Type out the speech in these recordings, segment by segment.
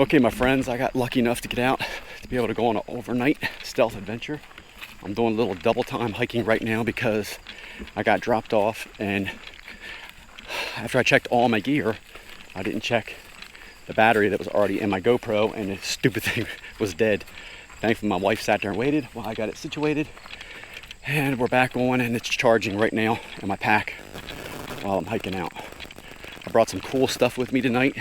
Okay, my friends, I got lucky enough to get out to be able to go on an overnight stealth adventure. I'm doing a little double time hiking right now because I got dropped off, and after I checked all my gear, I didn't check the battery that was already in my GoPro, and the stupid thing was dead. Thankfully, my wife sat there and waited while I got it situated, and we're back on, and it's charging right now in my pack while I'm hiking out. I brought some cool stuff with me tonight.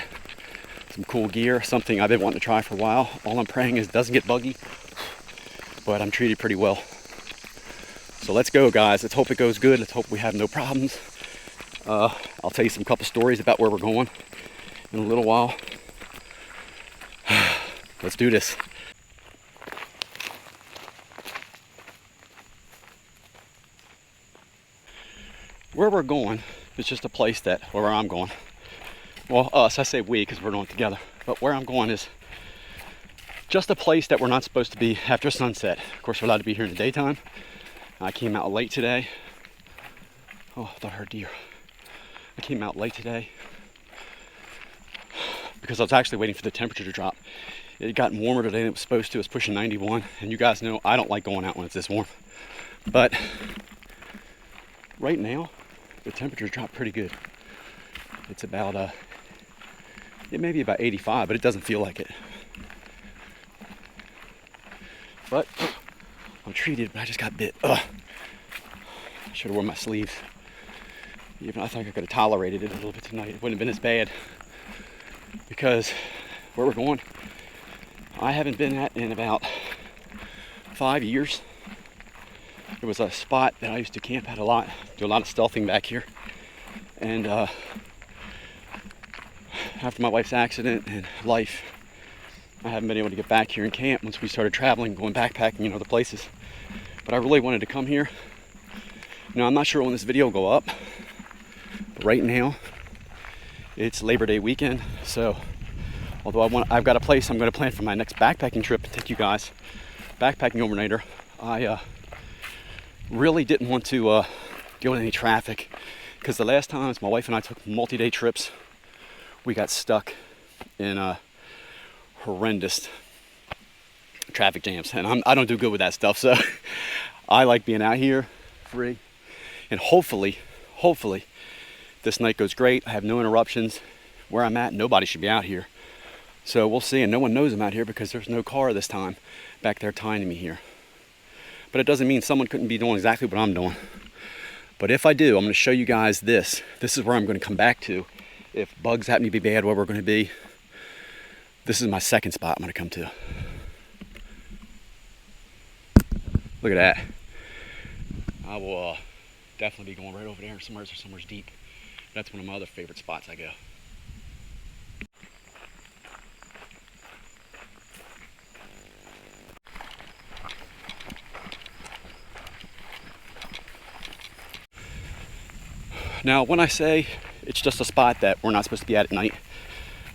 Some cool gear, something I've been wanting to try for a while. All I'm praying is it doesn't get buggy, but I'm treated pretty well. So let's go, guys. Let's hope it goes good. Let's hope we have no problems. I'll tell you some couple stories about where we're going in a little while. Let's do this. Where we're going is just a place that, where I'm going. Well, us, I say we because we're doing it together. But where I'm going is just a place that we're not supposed to be after sunset. Of course, we're allowed to be here in the daytime. I came out late today. Oh, I thought I heard deer. I came out late today because I was actually waiting for the temperature to drop. It got warmer today than it was supposed to. It was pushing 91. And you guys know I don't like going out when it's this warm. But right now, the temperature's dropped pretty good. It's about it may be about 85, but it doesn't feel like it. But I'm treated, but I just got bit. Ugh. I should have worn my sleeves. Even I think I could have tolerated it a little bit tonight. It wouldn't have been as bad. Because where we're going, I haven't been at in about 5 years. It was a spot that I used to camp at a lot, do a lot of stealthing back here. And after my wife's accident and life, I haven't been able to get back here and camp once we started traveling, going backpacking in other places. But I really wanted to come here. Now, I'm not sure when this video will go up, but right now it's Labor Day weekend. So although I've got a place I'm going to plan for my next backpacking trip and take you guys backpacking overnighter, I really didn't want to deal with any traffic, because the last times my wife and I took multi-day trips, we got stuck in horrendous traffic jams, and I don't do good with that stuff. So I like being out here free, and hopefully this night goes great. I have no interruptions. Where I'm at, nobody should be out here. So we'll see, and no one knows I'm out here because there's no car this time back there tying me here. But it doesn't mean someone couldn't be doing exactly what I'm doing. But if I do, I'm going to show you guys this. This is where I'm going to come back to. If bugs happen to be bad, where we're going to be, this is my second spot I'm going to come to. Look at that. I will definitely be going right over there somewhere's deep. That's one of my other favorite spots I go. Now, when I say it's just a spot that we're not supposed to be at night,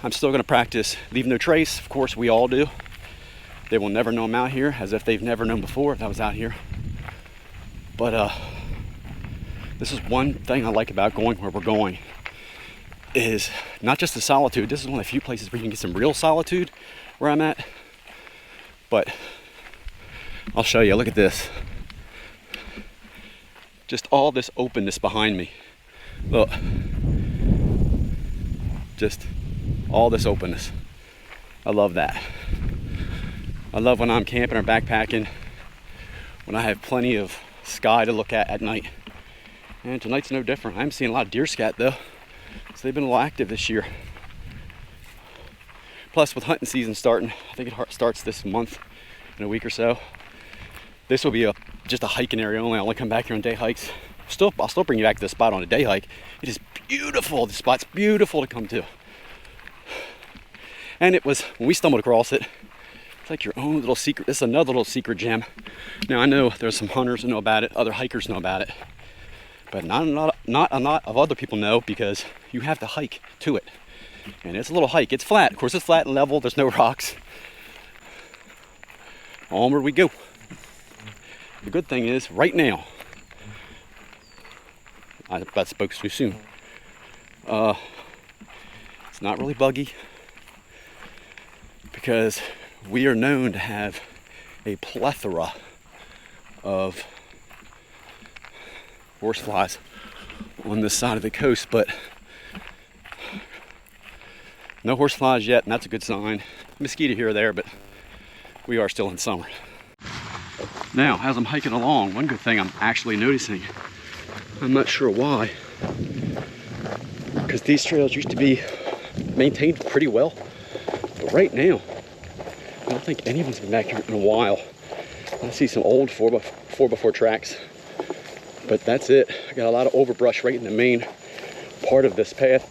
I'm still going to practice leave no trace. Of course, we all do. They will never know I'm out here, as if they've never known before if I was out here. But this is one thing I like about going where we're going, is not just the solitude. This is one of the few places where you can get some real solitude where I'm at. But I'll show you. Look at this. Just all this openness behind me. Look, just all this openness. I love that. I love when I'm camping or backpacking, when I have plenty of sky to look at night. And tonight's no different. I'm seeing a lot of deer scat though, so they've been a little active this year. Plus, with hunting season starting, I think it starts this month in a week or so. This will be just a hiking area only. I only come back here on day hikes. I'll still bring you back to the spot on a day hike. It is beautiful. The spot's beautiful to come to. And it was, when we stumbled across it, it's like your own little secret. This is another little secret gem. Now, I know there's some hunters who know about it, other hikers know about it, but not a lot of other people know, because you have to hike to it. And it's a little hike. It's flat. Of course, it's flat and level. There's no rocks. Onward we go. The good thing is, right now, I spoke too soon. It's not really buggy. because we are known to have a plethora of horseflies on this side of the coast, but no horseflies yet, and that's a good sign. Mosquito here or there, but we are still in summer. Now, as I'm hiking along, one good thing I'm actually noticing, I'm not sure why, because these trails used to be maintained pretty well, but right now, I don't think anyone's been back here in a while. I see some old 4x4 tracks, but that's it. I got a lot of overbrush right in the main part of this path,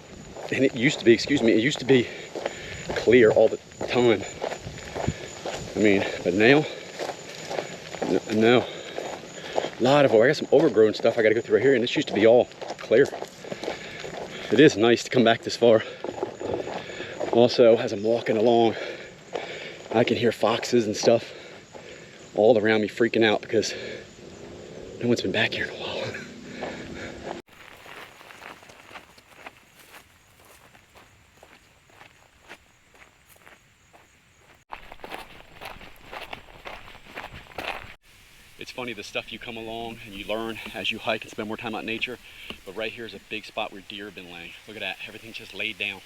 and it used to be, it used to be clear all the time. I mean, but now, no. A lot of, I got some overgrown stuff I gotta go through right here, and this used to be all clear. It is nice to come back this far. Also, as I'm walking along, I can hear foxes and stuff all around me freaking out because no one's been back here in a while. It's funny the stuff you come along and you learn as you hike and spend more time out in nature, but right here is a big spot where deer have been laying. Look at that, everything's just laid down.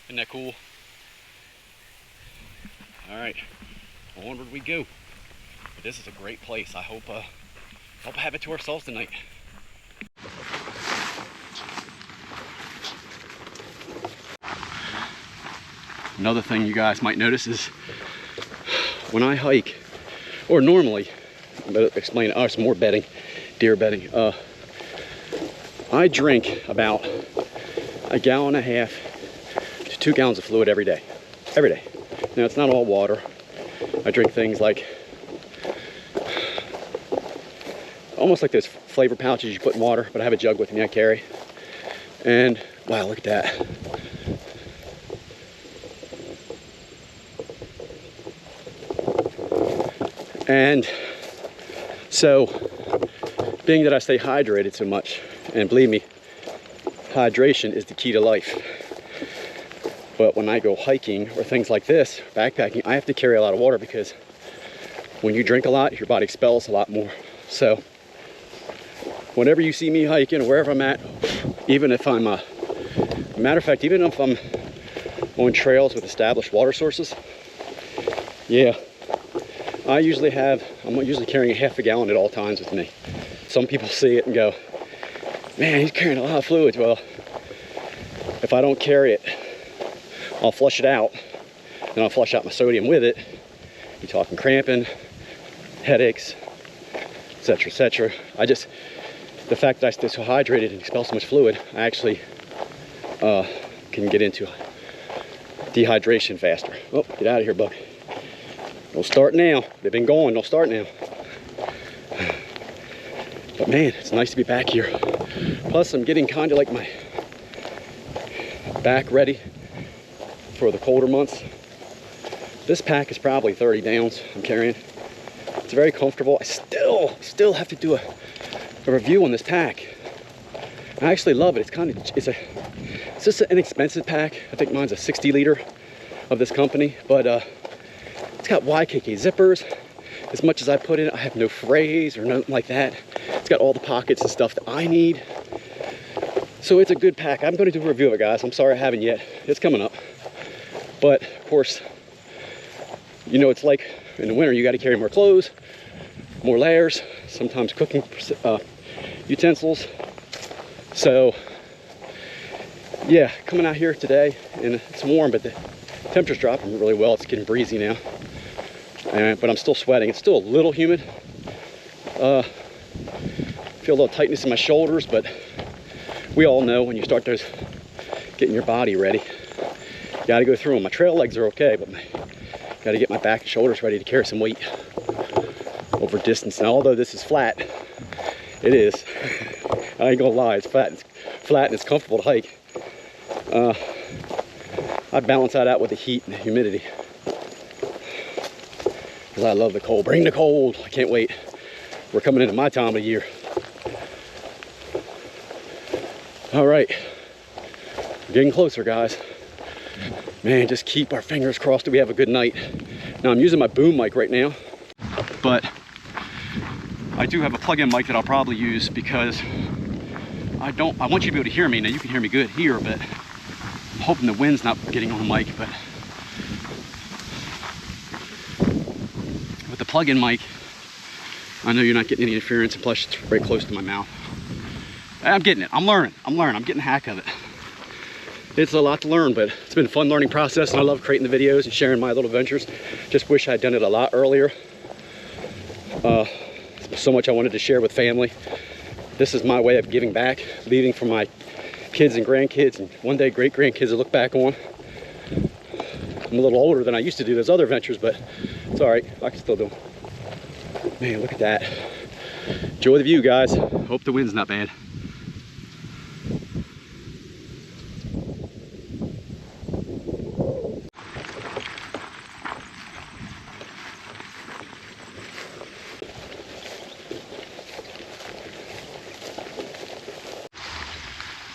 Isn't that cool? All right, onward we go. But this is a great place. I hope I have it to ourselves tonight. Another thing you guys might notice is when I hike, or normally, I'm going to explain, some more bedding, deer bedding. I drink about 1.5 gallons to 2 gallons of fluid every day. Every day. Now, it's not all water. I drink things like, almost like those flavor pouches you put in water, but I have a jug with me I carry. And, wow, look at that. And so, being that I stay hydrated so much, and believe me, hydration is the key to life. But when I go hiking or things like this, backpacking, I have to carry a lot of water because when you drink a lot, your body expels a lot more. So, whenever you see me hiking or wherever I'm at, even if I'm, matter of fact, even if I'm on trails with established water sources, yeah, I'm usually carrying 1/2 gallon at all times with me. Some people see it and go, man, he's carrying a lot of fluids. Well, if I don't carry it, I'll flush it out, and I'll flush out my sodium with it. You're talking cramping, headaches, etc., etc. The fact that I stay so hydrated and expel so much fluid, I actually can get into dehydration faster. Oh, get out of here, bug. Don't start now. They've been going. Don't start now. But man, it's nice to be back here. Plus, I'm getting kind of like my back ready for the colder months. This pack is probably 30 pounds I'm carrying. It's very comfortable. I still have to do a review on this pack. I actually love it. It's just an inexpensive pack. I think mine's a 60 liter of this company, but it's got YKK zippers. As much as I put in it, I have no frays or nothing like that. It's got all the pockets and stuff that I need. So it's a good pack. I'm going to do a review of it, guys. I'm sorry I haven't yet. It's coming up. But of course, you know, it's like in the winter, you got to carry more clothes, more layers, sometimes cooking utensils. So yeah, coming out here today, and it's warm, but the temperature's dropping really well. It's getting breezy now, but I'm still sweating. It's still a little humid. Feel a little tightness in my shoulders, but we all know when you start getting your body ready, you got to go through them. My trail legs are okay, but got to get my back and shoulders ready to carry some weight over distance. And although this is flat, it is. I ain't gonna lie, it's flat. It's flat and it's comfortable to hike. I balance that out with the heat and the humidity, because I love the cold. Bring the cold. I can't wait. We're coming into my time of year. All right, we're getting closer, guys. Man, just keep our fingers crossed that we have a good night. Now I'm using my boom mic right now, but I do have a plug-in mic that I'll probably use because I want you to be able to hear me. Now you can hear me good here, but I'm hoping the wind's not getting on the mic. But with the plug-in mic, I know you're not getting any interference, and plus it's very close to my mouth. I'm getting it. I'm learning. I'm getting the hack of it. It's a lot to learn, but it's been a fun learning process, and I love creating the videos and sharing my little adventures. Just wish I'd done it a lot earlier. So much I wanted to share with family. This is my way of giving back, leaving for my kids and grandkids, and one day great grandkids to look back on. I'm a little older than I used to do those other ventures, but it's all right. I can still do them. Man, look at that. Enjoy the view, guys. Hope the wind's not bad.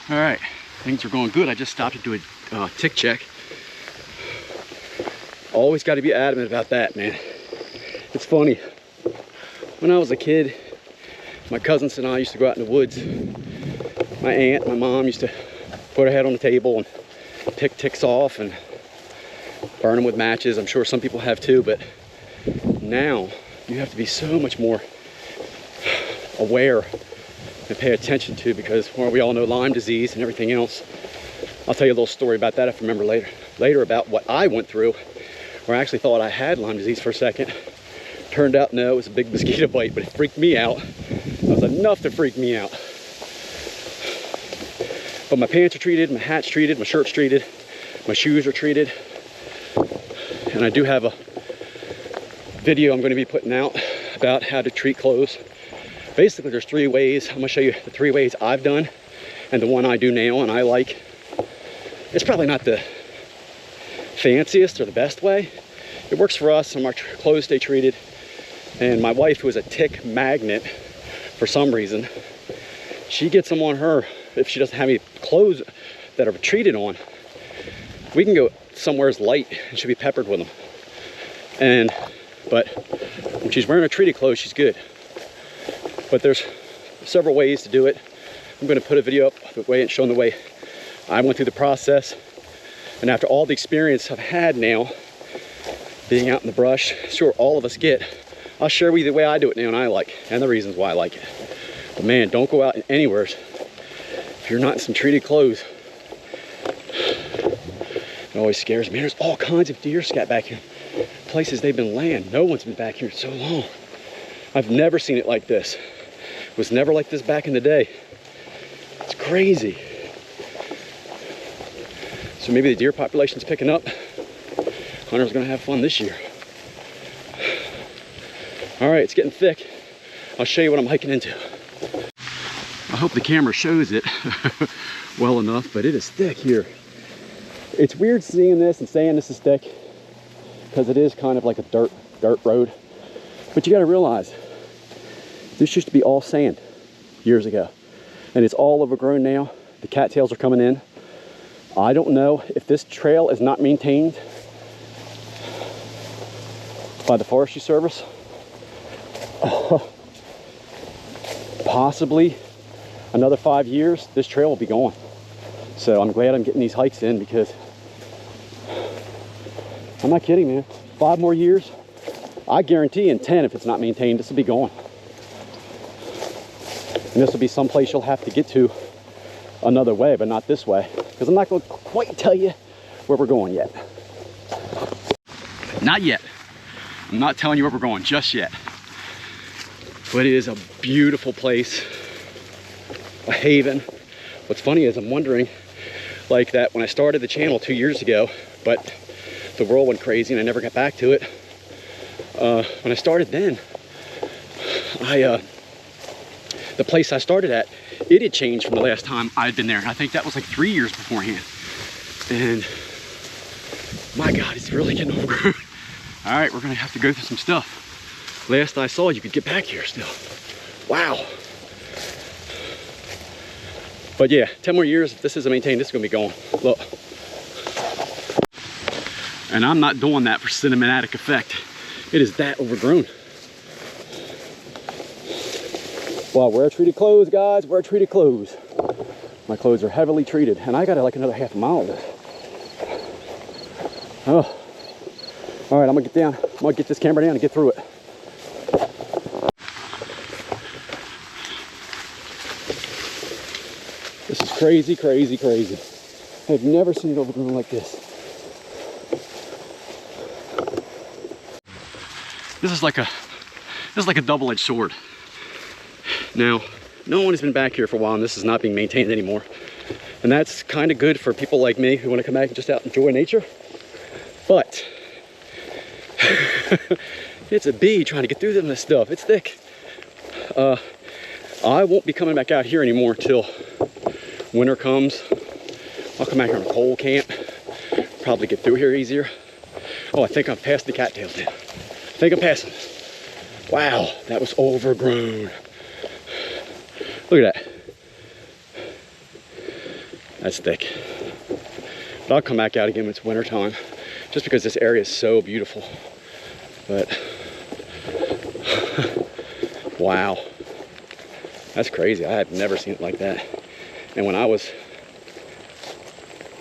All right, things are going good. I just stopped to do a tick check. Always got to be adamant about that, man. It's funny. When I was a kid, my cousins and I used to go out in the woods. My aunt, my mom used to put her head on the table and pick ticks off and burn them with matches. I'm sure some people have too, but now you have to be so much more aware and pay attention to, because we all know Lyme disease and everything else. I'll tell you a little story about that if I remember later about what I went through, where I actually thought I had Lyme disease for a second. Turned out no, it was a big mosquito bite, but it freaked me out. It was enough to freak me out. But my pants are treated, my hat's treated, my shirt's treated, my shoes are treated. And I do have a video I'm going to be putting out about how to treat clothes. Basically, there's 3 ways. I'm gonna show you the 3 ways I've done and the one I do now and I like. It's probably not the fanciest or the best way. It works for us and our clothes stay treated. And my wife, who is a tick magnet for some reason, she gets them on her if she doesn't have any clothes that are treated on. We can go somewhere light and she'll be peppered with them. But when she's wearing her treated clothes, she's good. But there's several ways to do it. I'm going to put a video up showing the way I went through the process. And after all the experience I've had now, being out in the brush, sure all of us get, I'll share with you the way I do it now and I like, and the reasons why I like it. But man, don't go out anywhere if you're not in some treated clothes. It always scares me. There's all kinds of deer scat back here. Places they've been laying. No one's been back here in so long. I've never seen it like this. It was never like this back in the day. It's crazy. So maybe the deer population's picking up. Hunter's gonna have fun this year. All right, it's getting thick. I'll show you what I'm hiking into. I hope the camera shows it well enough, but it is thick here. It's weird seeing this and saying this is thick because it is kind of like a dirt road. But you gotta realize, this used to be all sand years ago, and it's all overgrown now. The cattails are coming in. I don't know if this trail is not maintained by the Forestry Service. Possibly another 5 years, this trail will be gone. So I'm glad I'm getting these hikes in, because I'm not kidding, man. 5 more years, I guarantee in 10, if it's not maintained, this will be gone. And this will be someplace you'll have to get to another way, but not this way, because I'm not going to quite tell you where we're going yet. Not yet. I'm not telling you where we're going just yet. But it is a beautiful place, a haven. What's funny is I'm wondering, like that when I started the channel 2 years ago, but the world went crazy and I never got back to it. When I started then, the place I started at, it had changed from the last time I'd been there. I think that was like 3 years beforehand. And my God, it's really getting overgrown. All right, we're gonna have to go through some stuff. Last I saw, you could get back here still. Wow. But yeah, 10 more years, if this isn't maintained, this is gonna be gone. Look. And I'm not doing that for cinematic effect. It is that overgrown. Well, wear treated clothes, guys, wear treated clothes. My clothes are heavily treated, and I got like another half a mile of this. Oh. All right, I'm gonna get down. I'm gonna get this camera down and get through it. This is crazy, crazy, crazy. I've never seen it overgrown like this. This is like a double-edged sword. Now, no one has been back here for a while, and this is not being maintained anymore. And that's kind of good for people like me who want to come back and just out and enjoy nature. But it's a bee trying to get through this stuff. It's thick. I won't be coming back out here anymore until winter comes. I'll come back here on a cold camp. Probably get through here easier. Oh, I think I'm past the cattails now. I think I'm passing. Wow, that was overgrown. Look at that. That's thick. But I'll come back out again when it's winter time, just because this area is so beautiful. But wow, that's crazy. I had never seen it like that. And when I was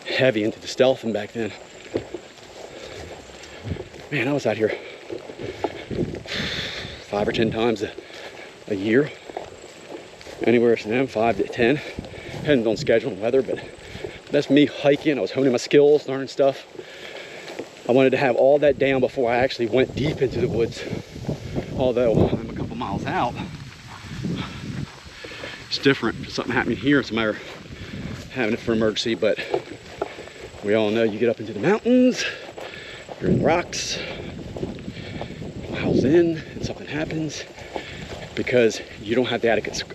heavy into the stealthing back then, man, I was out here 5 or 10 times a year. Anywhere from 5 to 10, depending on schedule and weather, but that's me hiking. I was honing my skills, learning stuff. I wanted to have all that down before I actually went deep into the woods. Although I'm a couple miles out, it's different. If something happening here, it's a matter of having it for emergency, but we all know you get up into the mountains, you're in the rocks, miles in, and something happens because you don't have the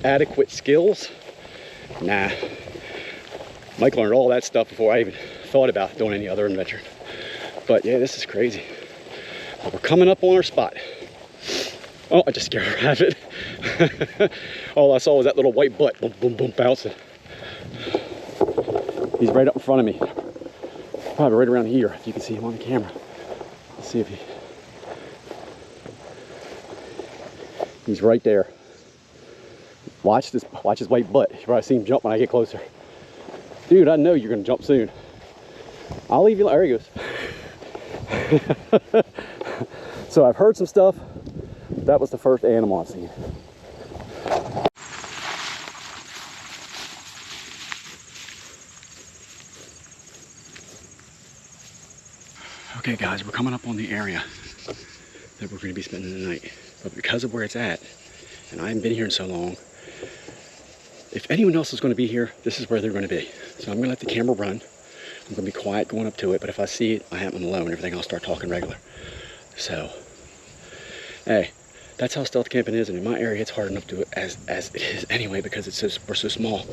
adequate skills. Nah. Mike learned all that stuff before I even thought about doing any other adventure. But yeah, this is crazy. But we're coming up on our spot. Oh, I just scared a rabbit. All I saw was that little white butt, boom, boom, boom, bouncing. He's right up in front of me. Probably right around here, if you can see him on the camera. Let's see if he's right there. Watch his white butt. You probably see him jump when I get closer. Dude, I know you're gonna jump soon. I'll leave you, there he goes. So I've heard some stuff. That was the first animal I've seen. Okay guys, we're coming up on the area that we're going to be spending the night. But because of where it's at, and I haven't been here in so long, if anyone else is going to be here, this is where they're going to be. So I'm going to let the camera run. I'm going to be quiet going up to it, but if I see it, I have them alone. Everything I'll start talking regular. So, hey, that's how stealth camping is, and in my area, it's hard enough to do it as it is anyway because we're so small.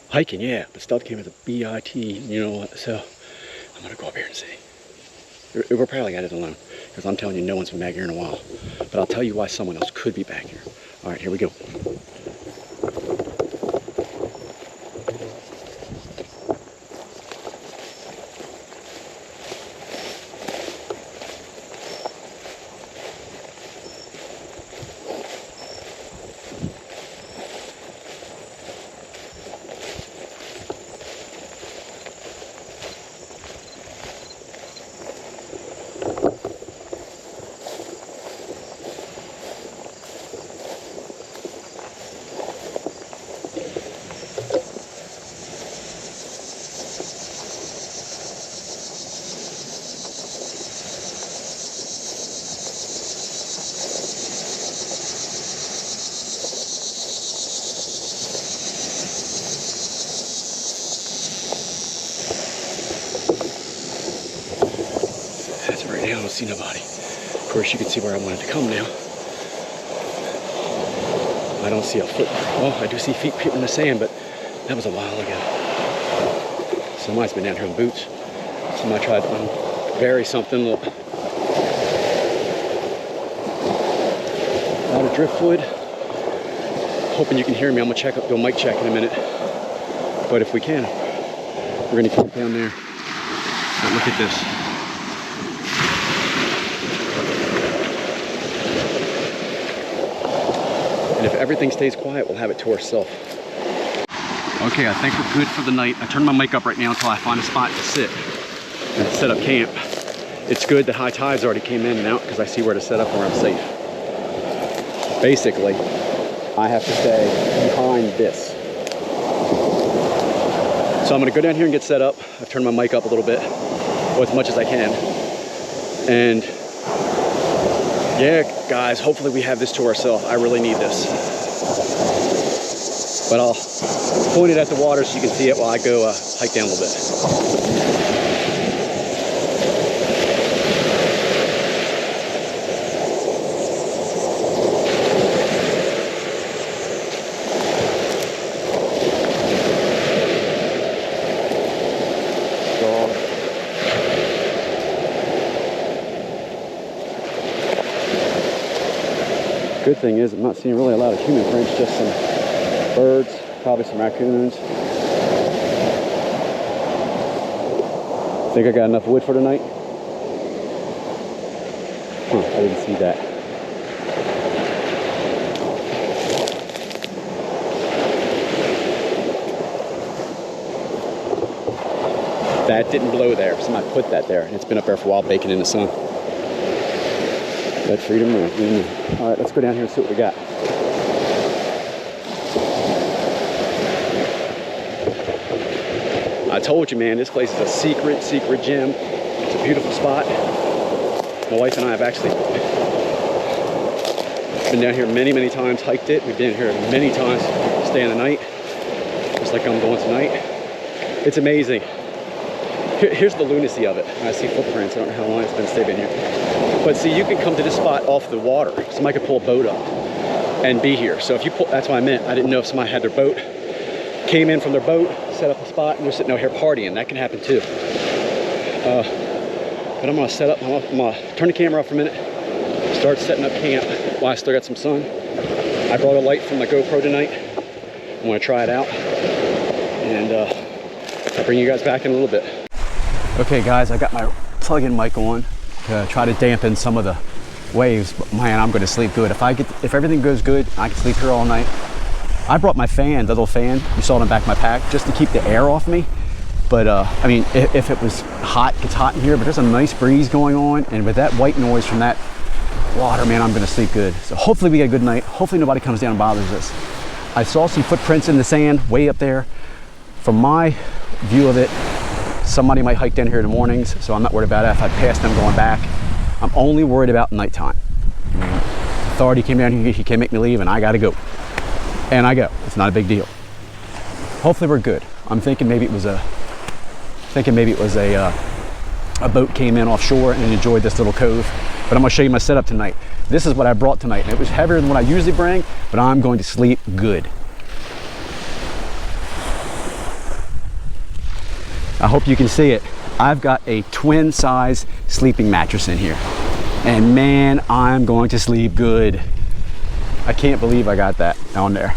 Hiking, yeah, but stealth camping is a BIT, you know what? So I'm going to go up here and see. We're probably at it alone because I'm telling you, no one's been back here in a while. But I'll tell you why someone else could be back here. All right, here we go. I don't see nobody. Of course, you can see where I wanted to come now. I don't see a foot. Well, I do see feet in the sand, but that was a while ago. Somebody's been down here in boots. Somebody tried to unbury something. Look. A lot of driftwood. Hoping you can hear me. I'm gonna do a mic check in a minute. But if we can, we're gonna keep it down there. But look at this. And if everything stays quiet, we'll have it to ourselves. Okay, I think we're good for the night. I turned my mic up right now until I find a spot to sit and set up camp. It's good that high tides already came in and out because I see where to set up where I'm safe. Basically, I have to stay behind this. So I'm gonna go down here and get set up. I've turned my mic up a little bit, or as much as I can. And yeah, guys, hopefully we have this to ourselves. I really need this. But I'll point it at the water so you can see it while I go hike down a little bit. Good thing is I'm not seeing really a lot of human prints, just some birds, probably some raccoons. Think I got enough wood for tonight? Huh, I didn't see that. That didn't blow there. Somebody put that there. It's been up there for a while, baking in the sun. Let freedom move. All right, let's go down here and see what we got. I told you, man, this place is a secret gem. It's a beautiful spot. My wife and I have actually been down here many times, hiked it. We've been here many times, staying the night, just like I'm going tonight. It's amazing. Here's the lunacy of it. I see footprints. I don't know how long it's been staying here. But see, you can come to this spot off the water. Somebody could pull a boat up and be here. So if you pull, that's what I meant. I didn't know if somebody had their boat, came in from their boat, set up a spot, and we're sitting out here partying. That can happen too. But I'm gonna set up, I'm gonna turn the camera off for a minute, start setting up camp while I still got some sun. I brought a light from my GoPro tonight. I'm gonna try it out. And I'll bring you guys back in a little bit. Okay guys, I got my plug-in mic on to try to dampen some of the waves, but man, I'm gonna sleep good. If everything goes good, I can sleep here all night. I brought my fan, the little fan, you saw it on the back of my pack, just to keep the air off me. But I mean, if it was hot, it's hot in here, but there's a nice breeze going on, and with that white noise from that water, man, I'm gonna sleep good. So hopefully we get a good night. Hopefully nobody comes down and bothers us. I saw some footprints in the sand way up there. From my view of it, somebody might hike down here in the mornings, so I'm not worried about it if I pass them going back. I'm only worried about nighttime. Authority came down here, he can't make me leave, and I gotta go. And I go. It's not a big deal. Hopefully we're good. I'm thinking maybe it was a boat came in offshore and enjoyed this little cove. But I'm gonna show you my setup tonight. This is what I brought tonight, and it was heavier than what I usually bring, but I'm going to sleep good. I hope you can see it. I've got a twin size sleeping mattress in here. And man, I'm going to sleep good. I can't believe I got that on there.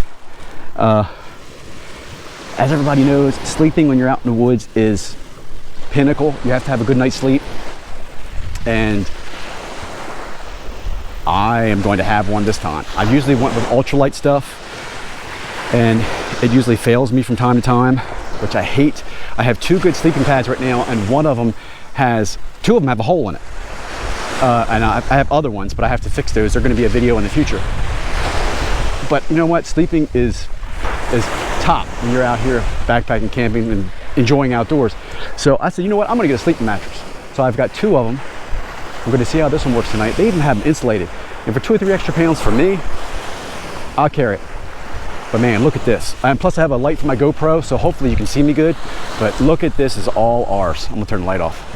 As everybody knows, sleeping when you're out in the woods is pinnacle. You have to have a good night's sleep. And I am going to have one this time. I usually went with ultralight stuff, and it usually fails me from time to time, which I hate. I have two good sleeping pads right now, and two of them have a hole in it. And I have other ones, but I have to fix those. They're gonna be a video in the future. But you know what? Sleeping is top when you're out here backpacking, camping, and enjoying outdoors. So I said, you know what? I'm gonna get a sleeping mattress. So I've got two of them. We're gonna see how this one works tonight. They even have them insulated. And for 2 or 3 extra pounds for me, I'll carry it. But man, look at this. And plus I have a light for my GoPro, so hopefully you can see me good. But look at this, is all ours. I'm gonna turn the light off.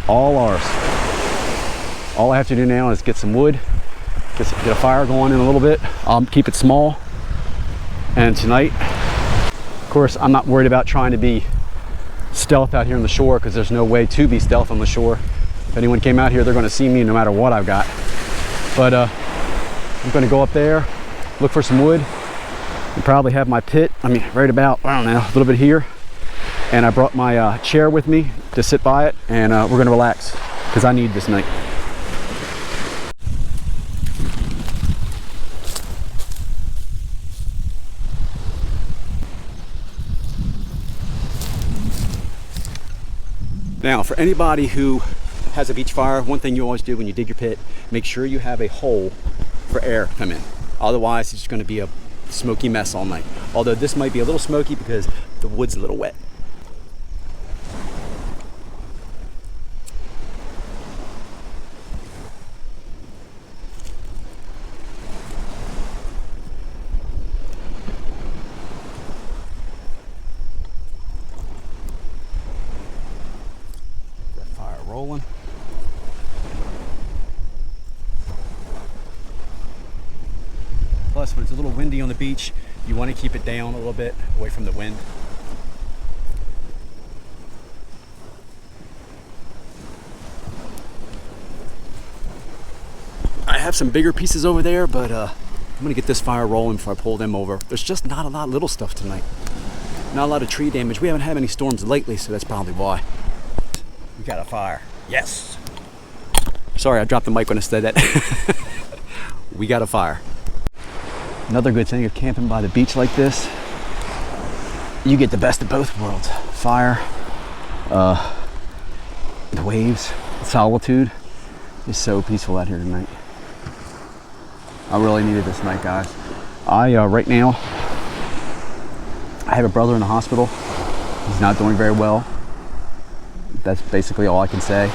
All ours. All I have to do now is get some wood, get a fire going in a little bit. I'll keep it small. And tonight, of course, I'm not worried about trying to be stealth out here on the shore, because there's no way to be stealth on the shore. If anyone came out here, they're gonna see me no matter what I've got. But I'm gonna go up there, look for some wood, and probably have my pit, right about, I don't know, a little bit here. And I brought my chair with me to sit by it, and we're gonna relax, because I need this night. Now, for anybody who has a beach fire, one thing you always do when you dig your pit, make sure you have a hole for air to come in. Otherwise, it's just going to be a smoky mess all night. Although this might be a little smoky because the wood's a little wet. That fire rolling. Plus, when it's a little windy on the beach, you want to keep it down a little bit, away from the wind. I have some bigger pieces over there, but I'm gonna get this fire rolling before I pull them over. There's just not a lot of little stuff tonight. Not a lot of tree damage. We haven't had any storms lately, so that's probably why. We got a fire. Yes. Sorry, I dropped the mic when I said that. We got a fire. Another good thing of camping by the beach like this, you get the best of both worlds. Fire, the waves, the solitude. It's so peaceful out here tonight. I really needed this night, guys. Right now, I have a brother in the hospital. He's not doing very well. That's basically all I can say.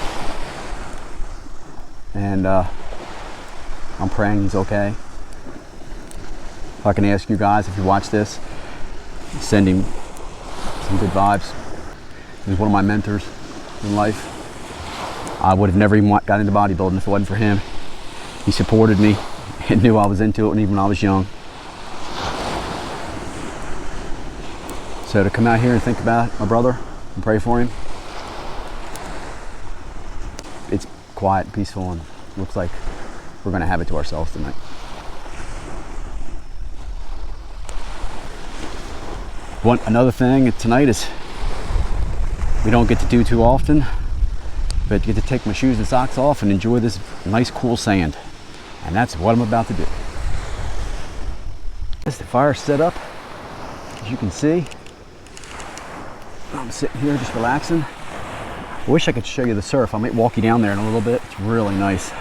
And I'm praying he's okay. If I can ask you guys, if you watch this, send him some good vibes. He's one of my mentors in life. I would have never even got into bodybuilding if it wasn't for him. He supported me and knew I was into it, and even when I was young. So to come out here and think about my brother and pray for him, it's quiet and peaceful, and looks like we're going to have it to ourselves tonight. Another thing tonight is we don't get to do too often, but get to take my shoes and socks off and enjoy this nice cool sand. And that's what I'm about to do. As the fire's set up, as you can see, I'm sitting here just relaxing. I wish I could show you the surf. I might walk you down there in a little bit. It's really nice.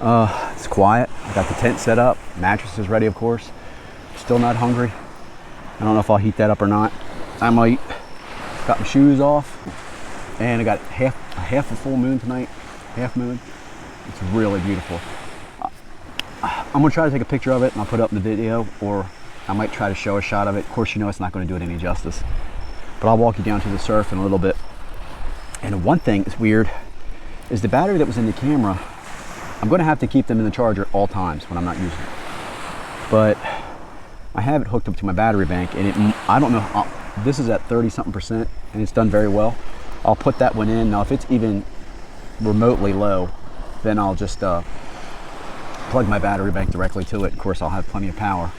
It's quiet. I got the tent set up. Mattress is ready, of course. Still not hungry. I don't know if I'll heat that up or not. I might. Got my shoes off, and I got half a full moon tonight. Half moon. It's really beautiful. I'm gonna try to take a picture of it and I'll put it up in the video, or I might try to show a shot of it. Of course, you know it's not going to do it any justice, but I'll walk you down to the surf in a little bit. And one thing that's weird is the battery that was in the camera. I'm going to have to keep them in the charger at all times when I'm not using it. But I have it hooked up to my battery bank, and I don't know, this is at 30-something% and it's done very well. I'll put that one in. Now if it's even remotely low, then I'll just plug my battery bank directly to it. Of course, I'll have plenty of power,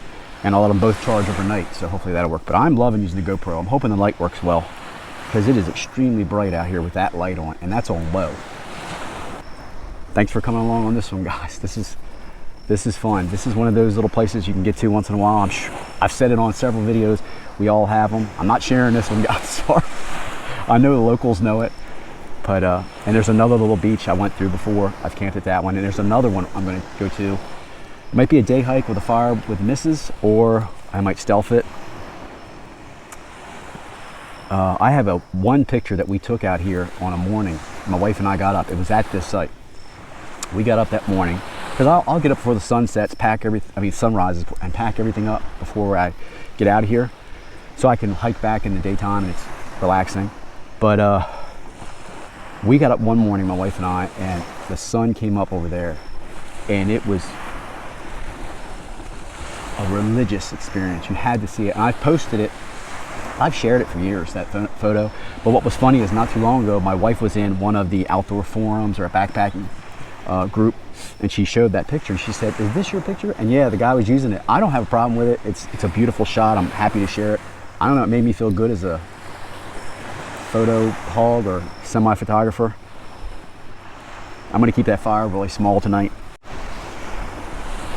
and I'll let them both charge overnight, so hopefully that'll work. But I'm loving using the GoPro. I'm hoping the light works well, because it is extremely bright out here with that light on, and that's on low. Thanks for coming along on this one, guys. This is fun. This is one of those little places you can get to once in a while. I've said it on several videos. We all have them. I'm not sharing this one, guys. Sorry. I know the locals know it, but and there's another little beach I went through before. I've camped at that one, and there's another one I'm going to go to. It might be a day hike with a fire with misses, or I might stealth it. I have one picture that we took out here on a morning. My wife and I got up. It was at this site. We got up that morning, because I'll get up before the sun sets, sunrises, and pack everything up before I get out of here, so I can hike back in the daytime and it's relaxing. But we got up one morning, my wife and I, and the sun came up over there, and it was a religious experience. You had to see it, and I've posted it. I've shared it for years, that photo. But what was funny is not too long ago, my wife was in one of the outdoor forums or a backpacking group, and she showed that picture, and she said, "Is this your picture?" And yeah, the guy was using it. I don't have a problem with it. It's a beautiful shot. I'm happy to share it. I don't know, it made me feel good as a photo hog or semi-photographer. I'm gonna keep that fire really small tonight.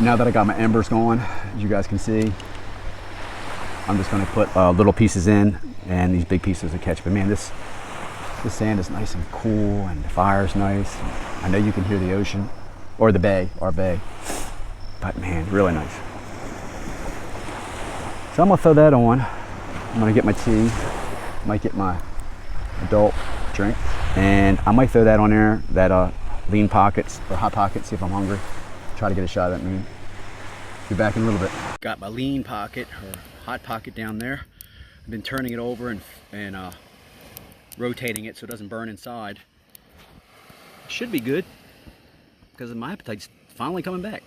Now that I got my embers going, as you guys can see, I'm just gonna put little pieces in, and these big pieces will catch. But man, The sand is nice and cool, and the fire's nice. I know you can hear the ocean, or the bay, our bay. But man, really nice. So I'm gonna throw that on. I'm gonna get my tea, might get my adult drink, and I might throw that on there, that lean pockets or hot pocket, see if I'm hungry. Try to get a shot of that moon. Be back in a little bit. Got my lean pocket or hot pocket down there. I've been turning it over and rotating it so it doesn't burn inside. Should be good because my appetite's finally coming back.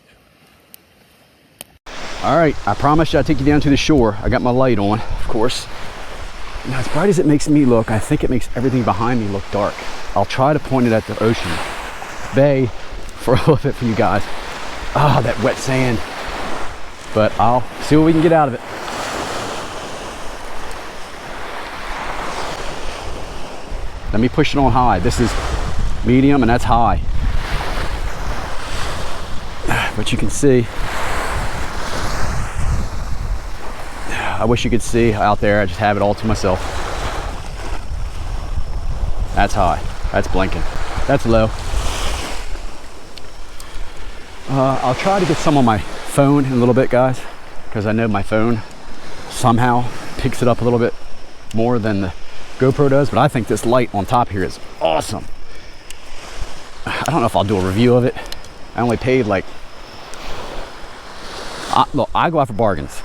All right, I promised you I'd take you down to the shore. I got my light on, of course. Now, as bright as it makes me look, I think it makes everything behind me look dark. I'll try to point it at the ocean bay for a little bit for you guys. Ah, that wet sand. But I'll see what we can get out of it. Let me push it on high. This is medium and that's high. But you can see, I wish you could see out there. I just have it all to myself. That's high. That's blinking. That's low. I'll try to get some on my phone in a little bit, guys, because I know my phone somehow picks it up a little bit more than the GoPro does, but I think this light on top here is awesome. I don't know if I'll do a review of it. I only paid like, look, I go out for bargains.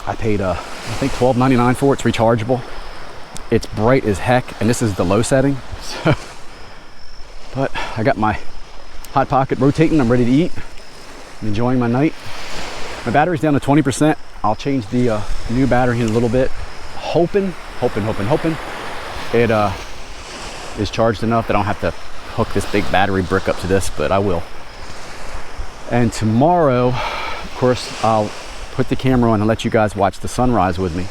I paid I think $12.99 for it. It's rechargeable. It's bright as heck, and this is the low setting. So, but I got my hot pocket rotating. I'm ready to eat. I'm enjoying my night. My battery's down to 20%. I'll change the new battery in a little bit. Hoping it is charged enough that I don't have to hook this big battery brick up to this, but I will. And tomorrow, of course, I'll put the camera on and let you guys watch the sunrise with me.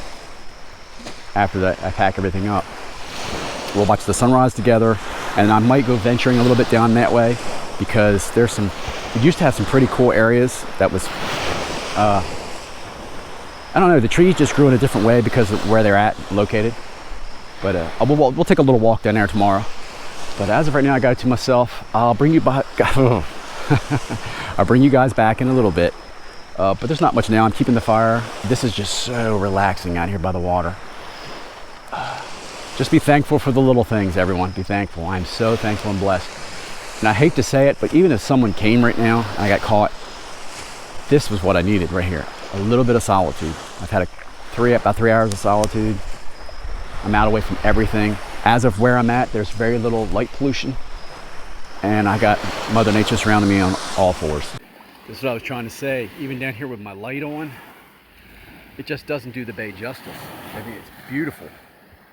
After that, I pack everything up. We'll watch the sunrise together, and I might go venturing a little bit down that way because there's some, we used to have some pretty cool areas that was, I don't know, the trees just grew in a different way because of where they're located. But we'll take a little walk down there tomorrow. But as of right now, I got it to myself. I'll bring you back. I'll bring you guys back in a little bit. But there's not much now. I'm keeping the fire. This is just so relaxing out here by the water. Just be thankful for the little things, everyone. Be thankful. I'm so thankful and blessed. And I hate to say it, but even if someone came right now and I got caught, this was what I needed right here. A little bit of solitude. I've had about 3 hours of solitude. I'm out away from everything. As of where I'm at, there's very little light pollution. And I got Mother Nature surrounding me on all fours. This is what I was trying to say. Even down here with my light on, it just doesn't do the bay justice. I mean, it's beautiful.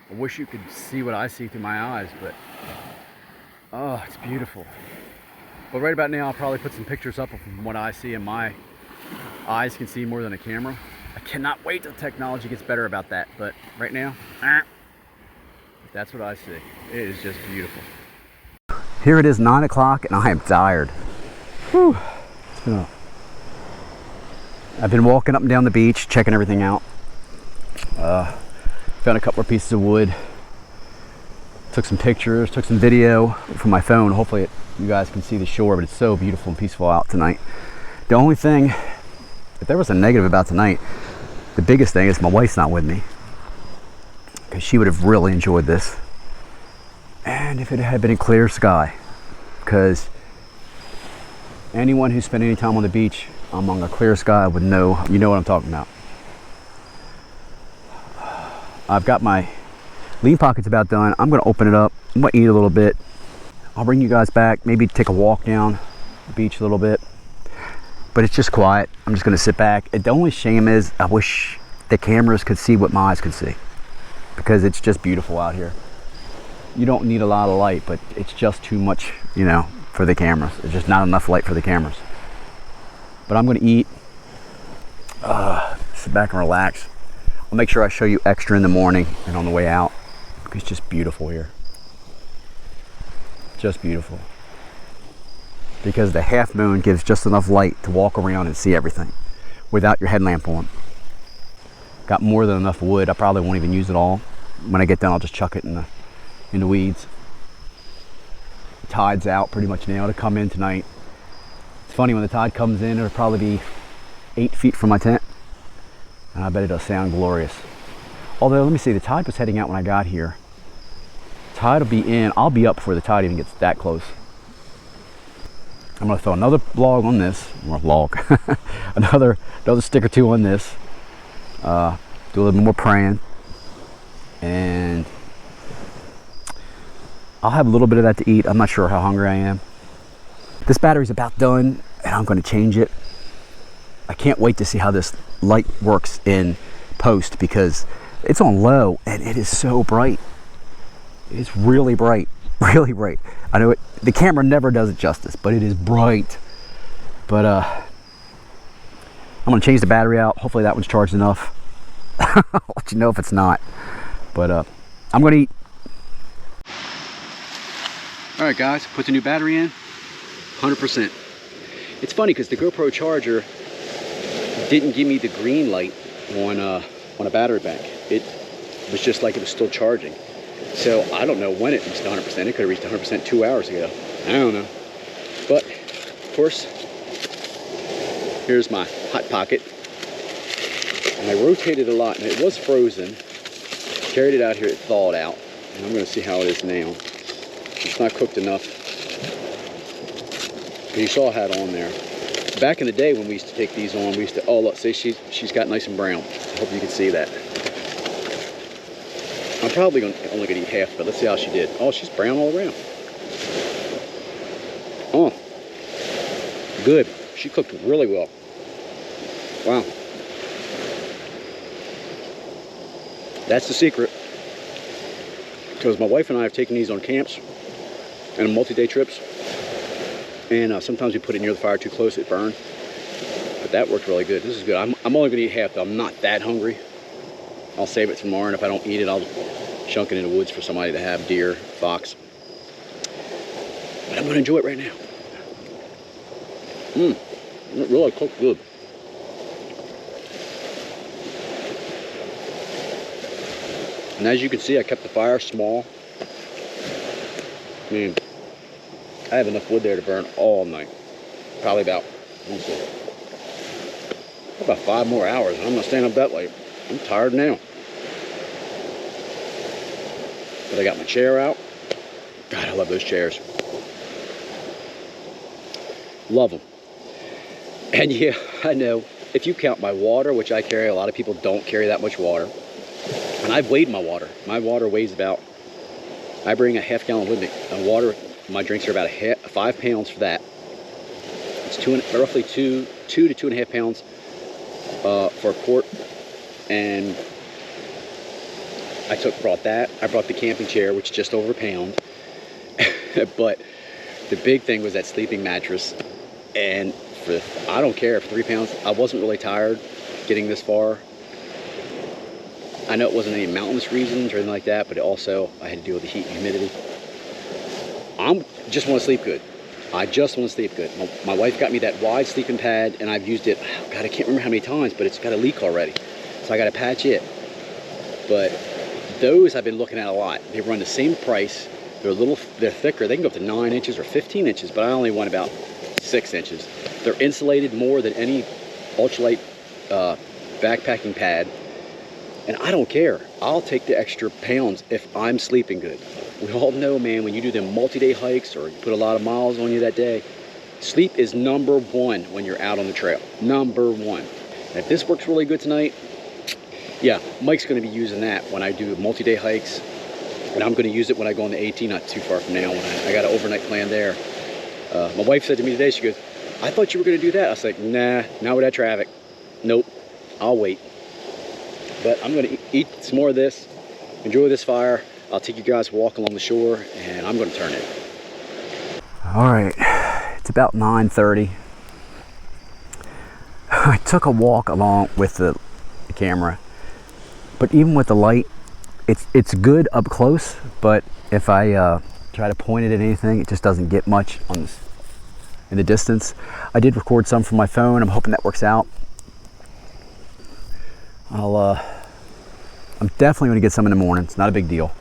I wish you could see what I see through my eyes, but oh, it's beautiful. But right about now, I'll probably put some pictures up of what I see, and my eyes can see more than a camera. I cannot wait till technology gets better about that. But right now, that's what I see. It is just beautiful. Here it is, 9 o'clock, and I am tired. Whew. I've been walking up and down the beach, checking everything out. Found a couple of pieces of wood. Took some pictures, took some video from my phone. Hopefully you guys can see the shore, but it's so beautiful and peaceful out tonight. The only thing, if there was a negative about tonight, the biggest thing is my wife's not with me, because she would have really enjoyed this. And if it had been a clear sky, because anyone who spent any time on the beach among a clear sky would know, you know what I'm talking about. I've got my lean pockets about done. I'm going to open it up. I'm going to eat a little bit. I'll bring you guys back, maybe take a walk down the beach a little bit. But it's just quiet. I'm just going to sit back. The only shame is I wish the cameras could see what my eyes could see, because it's just beautiful out here. You don't need a lot of light, but it's just too much, you know, for the cameras. There's just not enough light for the cameras. But I'm going to eat, sit back and relax. I'll make sure I show you extra in the morning and on the way out. It's just beautiful here. Just beautiful. Because the half moon gives just enough light to walk around and see everything without your headlamp on. Got more than enough wood. I probably won't even use it all. When I get done, I'll just chuck it in the in the weeds. The tide's out pretty much now to come in tonight. It's funny, when the tide comes in, it'll probably be 8 feet from my tent. And I bet it'll sound glorious. Although, let me see, the tide was heading out when I got here. Tide will be in, I'll be up before the tide even gets that close. I'm gonna throw another log on this, or log, another stick or two on this. Do a little more praying. And I'll have a little bit of that to eat. I'm not sure how hungry I am. This battery's about done, and I'm gonna change it. I can't wait to see how this light works in post, because it's on low and it is so bright. It's really bright, really bright. I know the camera never does it justice, but it is bright. But I'm gonna change the battery out. Hopefully that one's charged enough. I'll let you know if it's not. But I'm gonna eat. All right, guys, put the new battery in, 100%. It's funny because the GoPro charger didn't give me the green light on a battery bank. It was just like it was still charging. So I don't know when it reached 100%. It could have reached 100% 2 hours ago. I don't know. But of course, here's my hot pocket. And I rotated a lot, and it was frozen. Carried it out here, it thawed out. And I'm gonna see how it is now. It's not cooked enough. But you saw I had on there. Back in the day when we used to take these on, we used to, oh look, see, she's got nice and brown. I hope you can see that. I'm probably only gonna eat half, but let's see how she did. Oh, she's brown all around. Oh, good. She cooked really well. Wow. That's the secret. Because my wife and I have taken these on camps and multi-day trips. And sometimes we put it near the fire too close, it burned. But that worked really good. This is good. I'm only gonna eat half though. I'm not that hungry. I'll save it tomorrow, and if I don't eat it, I'll chunk it in the woods for somebody to have, deer, fox. But I'm gonna enjoy it right now. It really cooked good. And as you can see, I kept the fire small. I mean, I have enough wood there to burn all night. Probably about, let me see, about 5 more hours. I'm not staying up that late. I'm tired now. But I got my chair out. God, I love those chairs. Love them. And yeah, I know, if you count my water, which I carry, a lot of people don't carry that much water. And I've weighed my water. My water weighs about, I bring a ½ gallon with me. And water, my drinks are about 5 pounds for that. It's roughly 2 to 2.5 pounds for a quart. And I brought that. I brought the camping chair, which is just over a pound. But the big thing was that sleeping mattress. And for, I don't care, for 3 pounds, I wasn't really tired getting this far. I know it wasn't any mountainous reasons or anything like that, but also I had to deal with the heat and humidity. I just want to sleep good. I just want to sleep good. My wife got me that wide sleeping pad, and I've used it, God, I can't remember how many times, but it's got a leak already. So I got to patch it. But those I've been looking at a lot. They run the same price. They're thicker. They can go up to 9 inches or 15 inches, but I only want about 6 inches. They're insulated more than any ultralight backpacking pad. And I don't care. I'll take the extra pounds if I'm sleeping good. We all know, man, when you do them multi-day hikes or you put a lot of miles on you that day, sleep is number one when you're out on the trail. Number one. And if this works really good tonight, yeah, Mike's going to be using that when I do multi-day hikes. And I'm going to use it when I go on the AT, not too far from now. I got an overnight plan there. My wife said to me today, she goes, I thought you were going to do that. I was like, nah, not with that traffic. Nope, I'll wait. But I'm going to eat some more of this, enjoy this fire. I'll take you guys a walk along the shore, and I'm going to turn it. All right, it's about 9:30. I took a walk along with the camera, but even with the light, it's good up close, but if I try to point it at anything, it just doesn't get much on this, in the distance. I did record some from my phone. I'm hoping that works out. I'm definitely going to get some in the morning. It's not a big deal.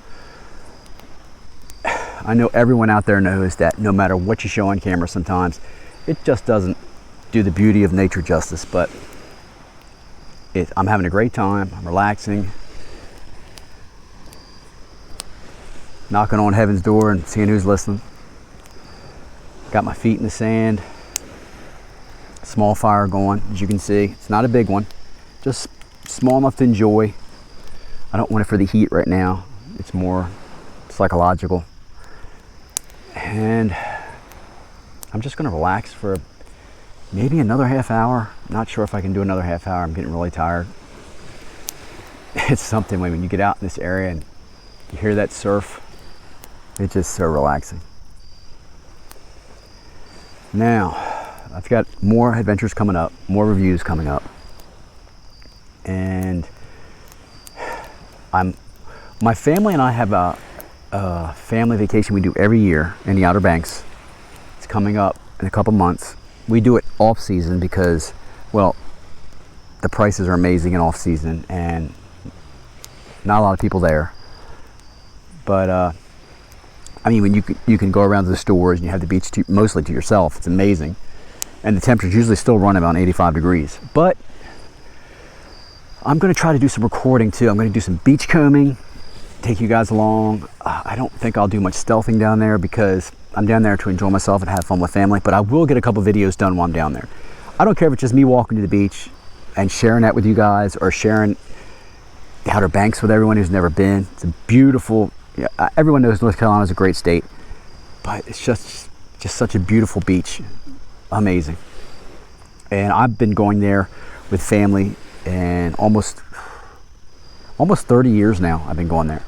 I know everyone out there knows that no matter what you show on camera, sometimes it just doesn't do the beauty of nature justice, but I'm having a great time. I'm relaxing, knocking on heaven's door and seeing who's listening. Got my feet in the sand, small fire going, as you can see. It's not a big one, just small enough to enjoy. I don't want it for the heat right now. It's more psychological. And I'm just gonna relax for maybe another half hour. Not sure if I can do another half hour. I'm getting really tired. It's something when you get out in this area and you hear that surf, it's just so relaxing. Now, I've got more adventures coming up, more reviews coming up. And my family and I have a family vacation we do every year in the Outer Banks. It's coming up in a couple months. We do it off season because, well, the prices are amazing in off season and not a lot of people there. But I mean, when you can go around to the stores and you have the beach mostly to yourself. It's amazing, and the temperatures usually still run about 85 degrees. But I'm going to try to do some recording too. I'm going to do some beach combing, take you guys along. I don't think I'll do much stealthing down there because I'm down there to enjoy myself and have fun with family, but I will get a couple videos done while I'm down there. I don't care if it's just me walking to the beach and sharing that with you guys, or sharing the Outer Banks with everyone who's never been. It's a beautiful, everyone knows North Carolina is a great state, but it's just such a beautiful beach. Amazing. And I've been going there with family and almost 30 years now. I've been going there.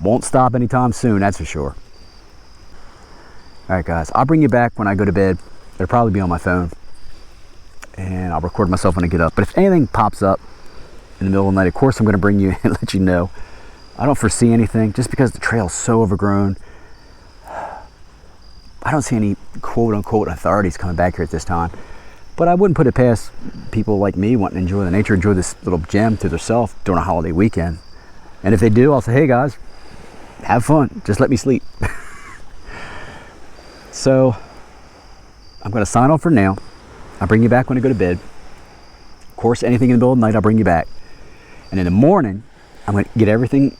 Won't stop anytime soon, that's for sure. All right, guys, I'll bring you back when I go to bed. It'll probably be on my phone, and I'll record myself when I get up. But if anything pops up in the middle of the night, of course I'm going to bring you and let you know. I don't foresee anything, just because the trail's so overgrown. I don't see any quote-unquote authorities coming back here at this time. But I wouldn't put it past people like me wanting to enjoy the nature, enjoy this little gem to themselves during a holiday weekend. And if they do, I'll say, hey guys, have fun. Just let me sleep. So I'm going to sign off for now. I'll bring you back when I go to bed. Of course, anything in the middle of the night, I'll bring you back. And in the morning, I'm going to get everything,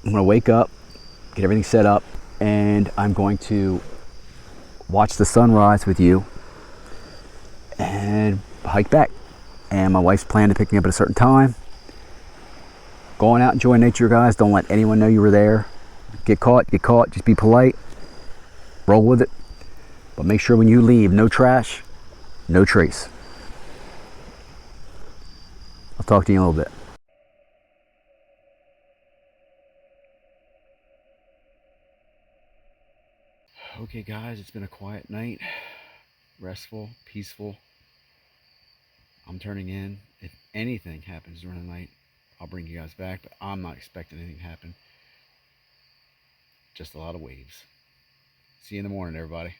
I'm going to wake up, get everything set up, and I'm going to watch the sunrise with you and hike back. And my wife's planning to pick me up at a certain time. Going out, enjoying nature, guys. Don't let anyone know you were there. Get caught, just be polite. Roll with it. But make sure when you leave, no trash, no trace. I'll talk to you in a little bit. Okay guys, it's been a quiet night. Restful, peaceful. I'm turning in. If anything happens during the night, I'll bring you guys back, but I'm not expecting anything to happen. Just a lot of waves. See you in the morning, everybody.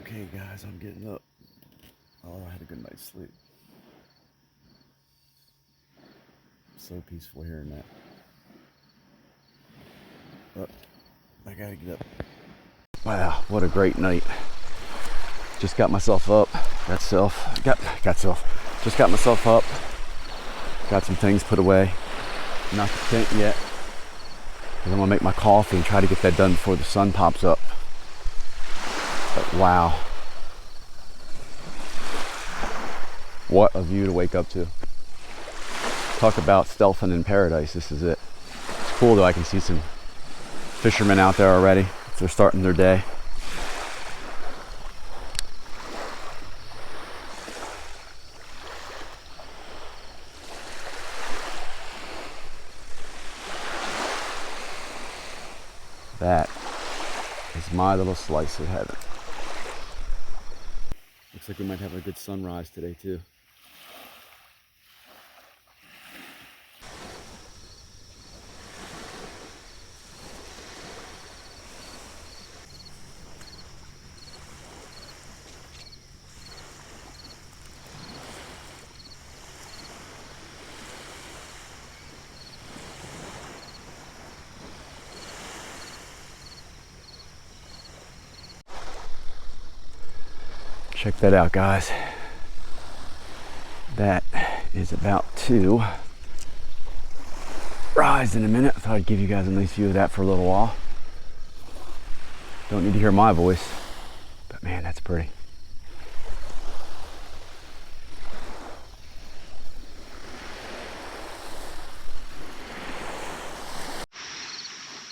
Okay guys, I'm getting up. Oh, I had a good night's sleep. So peaceful hearing that. But I gotta get up. Wow, what a great night. Just got myself up. Just got myself up. Got some things put away. Not the tent yet, because I'm gonna make my coffee and try to get that done before the sun pops up. But wow, what a view to wake up to. Talk about stealthing in paradise. This is it. It's cool though. I can see some fishermen out there already. They're starting their day. That is my little slice of heaven. Looks like we might have a good sunrise today too. Check that out, guys. That is about to rise in a minute. I thought I'd give you guys a nice view of that for a little while. Don't need to hear my voice, but man, that's pretty.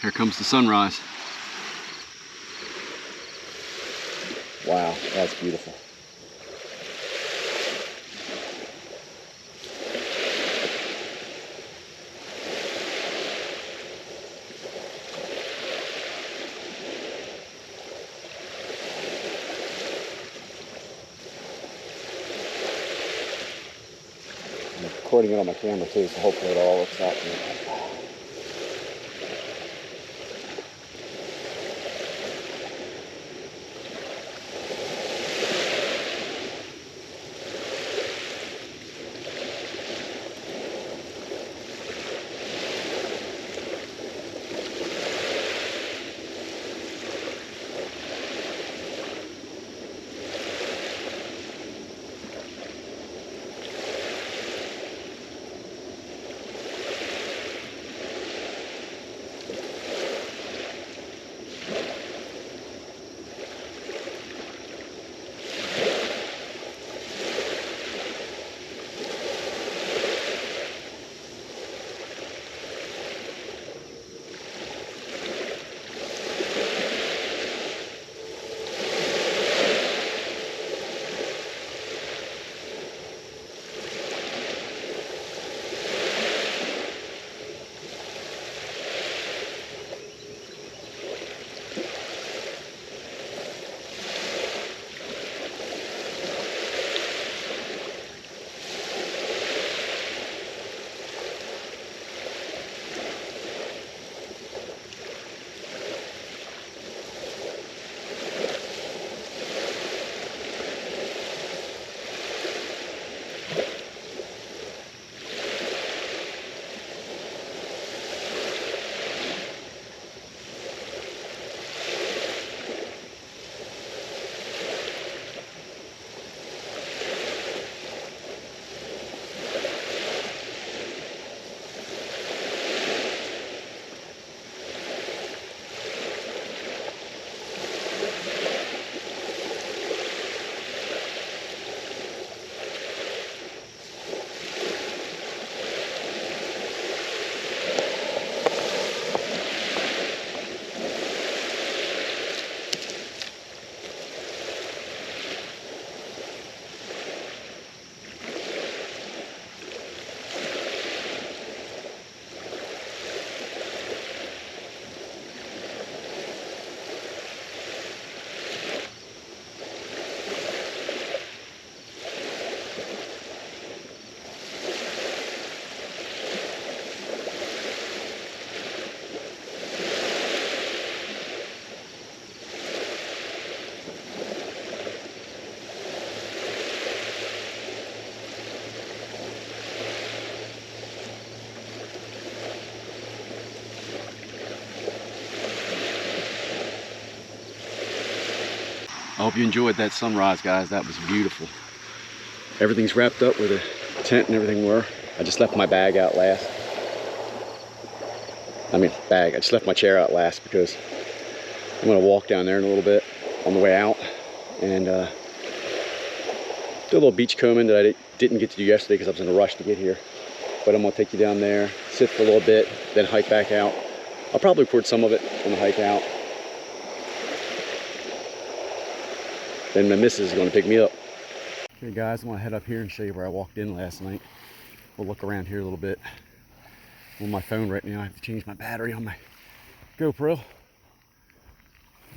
Here comes the sunrise. Wow, that's beautiful. I'm recording it on my camera too, so hopefully it all looks out. I hope you enjoyed that sunrise, guys. That was beautiful. Everything's wrapped up where the tent and everything were. I just left my bag out last. I just left my chair out last because I'm gonna walk down there in a little bit on the way out and do a little beach combing that I didn't get to do yesterday because I was in a rush to get here. But I'm gonna take you down there, sit for a little bit, then hike back out. I'll probably record some of it on the hike out. Then my missus is gonna pick me up. Okay guys, I'm gonna head up here and show you where I walked in last night. We'll look around here a little bit. I'm on my phone right now. I have to change my battery on my GoPro.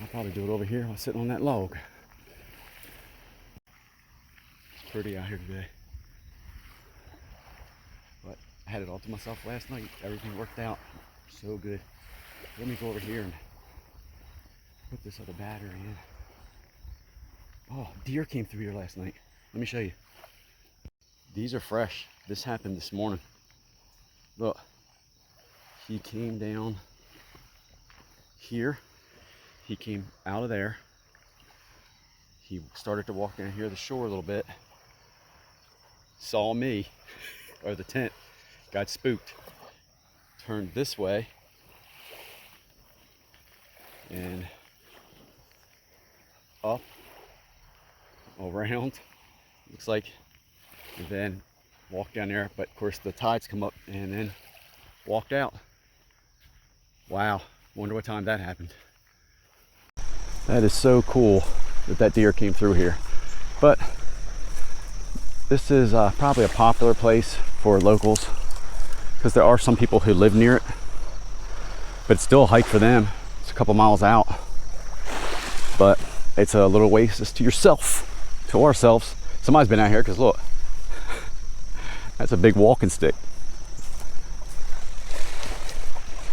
I'll probably do it over here while sitting on that log. It's pretty out here today. But I had it all to myself last night. Everything worked out so good. Let me go over here and put this other battery in. Oh, deer came through here last night. Let me show you. These are fresh. This happened this morning. Look, he came down here. He came out of there. He started to walk down here the shore a little bit, saw me, or the tent, got spooked, turned this way, and up, around, looks like, and then walked down there, but of course the tides come up, and then walked out. Wow, wonder what time that happened. That is so cool that that deer came through here. But this is probably a popular place for locals because there are some people who live near it, but it's still a hike for them. It's a couple miles out, but it's a little oasis to yourself, to ourselves. Somebody's been out here because look, that's a big walking stick.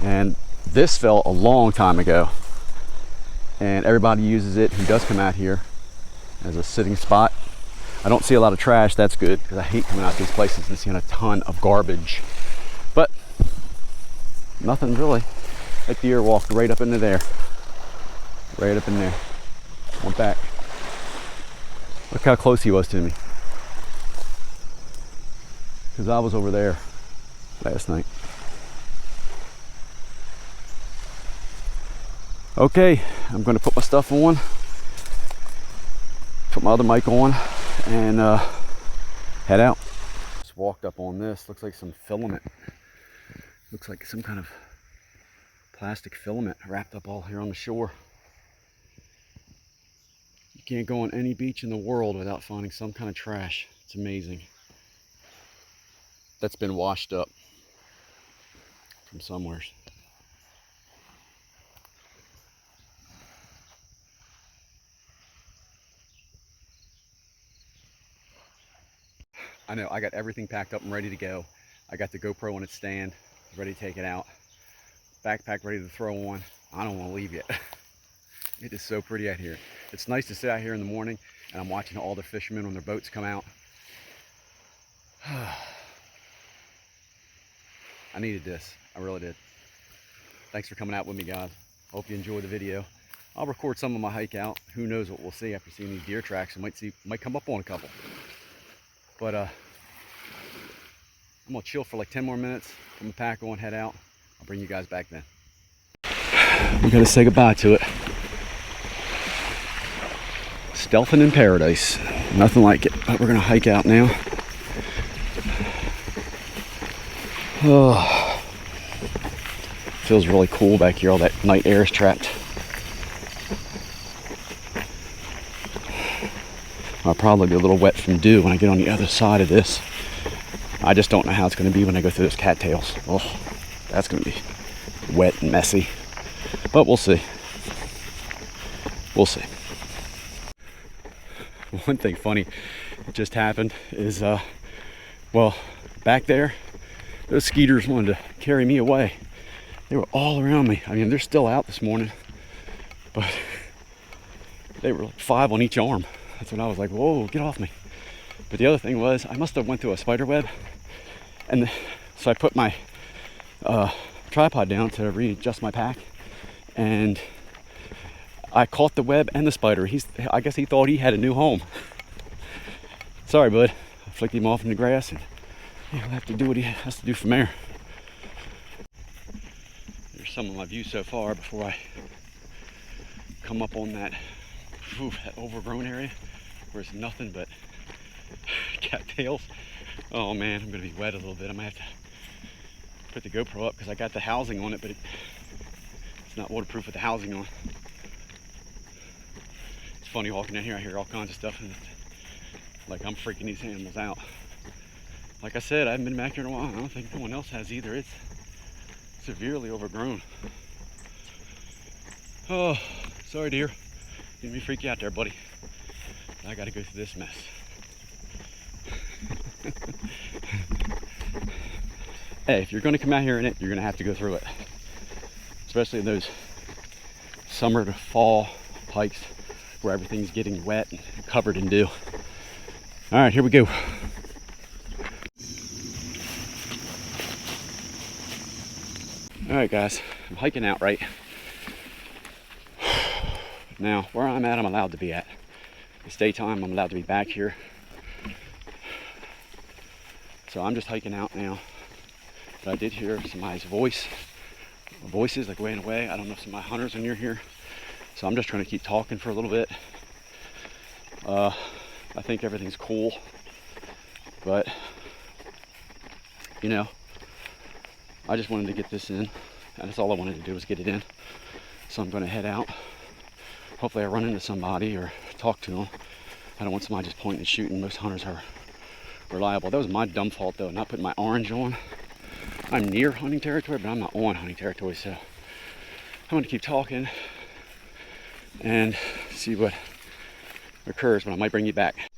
And this fell a long time ago, and everybody uses it who does come out here as a sitting spot. I don't see a lot of trash. That's good, because I hate coming out these places and seeing a ton of garbage. But nothing really. That deer walked right up into there. Right up in there. Went back. Look how close he was to me. Because I was over there last night. Okay, I'm going to put my stuff on, put my other mic on, and head out. Just walked up on this. Looks like some filament. Looks like some kind of plastic filament wrapped up all here on the shore. You can't go on any beach in the world without finding some kind of trash. It's amazing. That's been washed up from somewhere. I know, I got everything packed up and ready to go. I got the GoPro on its stand, ready to take it out. Backpack ready to throw on. I don't want to leave yet. It is so pretty out here. It's nice to sit out here in the morning and I'm watching all the fishermen on their boats come out. I needed this. I really did. Thanks for coming out with me, guys. Hope you enjoyed the video. I'll record some of my hike out. Who knows what we'll see after seeing these deer tracks. I might come up on a couple. But I'm gonna chill for like 10 more minutes. Put my pack on, head out. I'll bring you guys back then. We gotta say goodbye to it. Stealthing in paradise. Nothing like it. But we're gonna hike out now. Oh, feels really cool back here. All that night air is trapped. I'll probably be a little wet from dew when I get on the other side of this. I just don't know how it's going to be when I go through those cattails. Oh, that's going to be wet and messy. But we'll see. We'll see. One thing funny that just happened is, well, back there, those skeeters wanted to carry me away. They were all around me. I mean, they're still out this morning, but they were like 5 on each arm. That's when I was like, whoa, get off me. But the other thing was, I must have went through a spider web. And so I put my tripod down to readjust my pack. And I caught the web and the spider. I guess he thought he had a new home. Sorry, bud. I flicked him off in the grass, and he'll have to do what he has to do from there. There's some of my view so far before I come up on that overgrown area where it's nothing but cattails. Oh man, I'm gonna be wet a little bit. I'm gonna have to put the GoPro up because I got the housing on it, but it's not waterproof with the housing on. It's funny walking in here, I hear all kinds of stuff, and like I'm freaking these animals out. Like I said, I haven't been back here in a while. I don't think no one else has either. It's severely overgrown. Oh, sorry dear. Didn't me freak you out there, buddy. I gotta go through this mess. Hey, if you're gonna come out here in it, you're gonna have to go through it. Especially in those summer to fall hikes where everything's getting wet and covered in dew. All right, here we go. All right, guys, I'm hiking out, right? Now, where I'm at, I'm allowed to be at. It's daytime, I'm allowed to be back here. So I'm just hiking out now. But I did hear somebody's voices like way and away. I don't know if some of my hunters are near here. So I'm just trying to keep talking for a little bit. I think everything's cool. But, you know, I just wanted to get this in. And that's all I wanted to do was get it in. So I'm going to head out. Hopefully I run into somebody or talk to them. I don't want somebody just pointing and shooting. Most hunters are reliable. That was my dumb fault though, not putting my orange on. I'm near hunting territory, but I'm not on hunting territory. So I'm going to keep talking and see what occurs, but I might bring you back.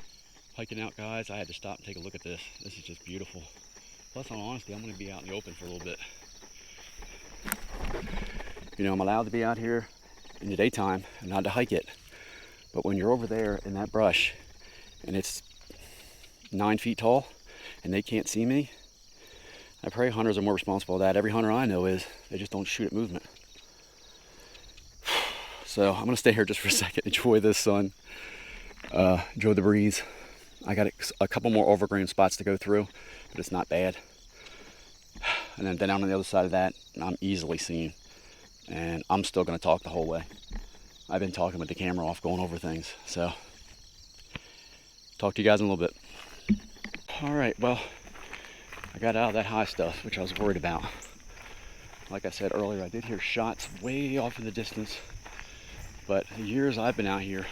Hiking out, guys, I had to stop and take a look at this. This is just beautiful. Plus, in all honesty, I'm going to be out in the open for a little bit. You know, I'm allowed to be out here in the daytime and not to hike it. But when you're over there in that brush and it's 9 feet tall and they can't see me, I pray hunters are more responsible for that. Every hunter I know is. They just don't shoot at movement. So I'm going to stay here just for a second, enjoy this sun, enjoy the breeze. I got a couple more overgrown spots to go through, but it's not bad. And then down on the other side of that, I'm easily seen. And I'm still going to talk the whole way. I've been talking with the camera off, going over things. So, talk to you guys in a little bit. All right, well, I got out of that high stuff, which I was worried about. Like I said earlier, I did hear shots way off in the distance. But the years I've been out here,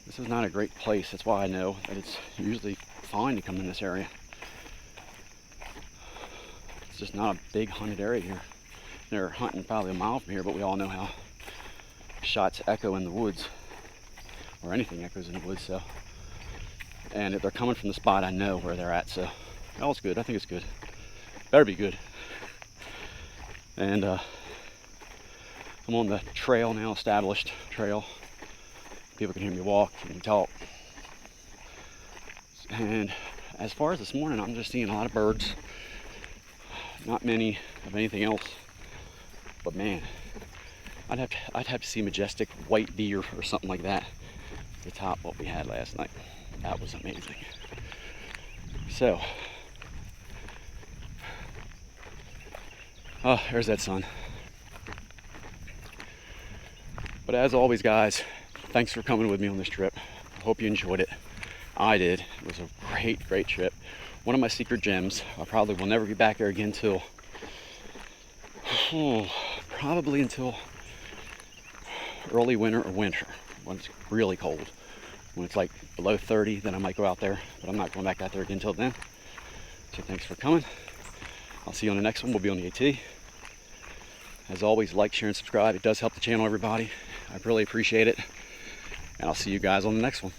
this is not a great place. That's why I know that it's usually fine to come in this area. It's just not a big hunted area here. They're hunting probably a mile from here, but we all know how shots echo in the woods, or anything echoes in the woods. So, and if they're coming from the spot, I know where they're at. So, all's good. I think it's good. Better be good. And I'm on the trail now, established trail. People can hear me walk and talk. And as far as this morning, I'm just seeing a lot of birds. Not many of anything else. But man, I'd have to see majestic white deer or something like that to top what we had last night. That was amazing. So, oh, there's that sun. But as always, guys, thanks for coming with me on this trip. I hope you enjoyed it. I did. It was a great, great trip. One of my secret gems. I probably will never be back there again till probably until early winter or winter, when it's really cold. When it's like below 30, then I might go out there, but I'm not going back out there again until then. So thanks for coming. I'll see you on the next one. We'll be on the AT. As always, like, share, and subscribe. It does help the channel, everybody. I really appreciate it. And I'll see you guys on the next one.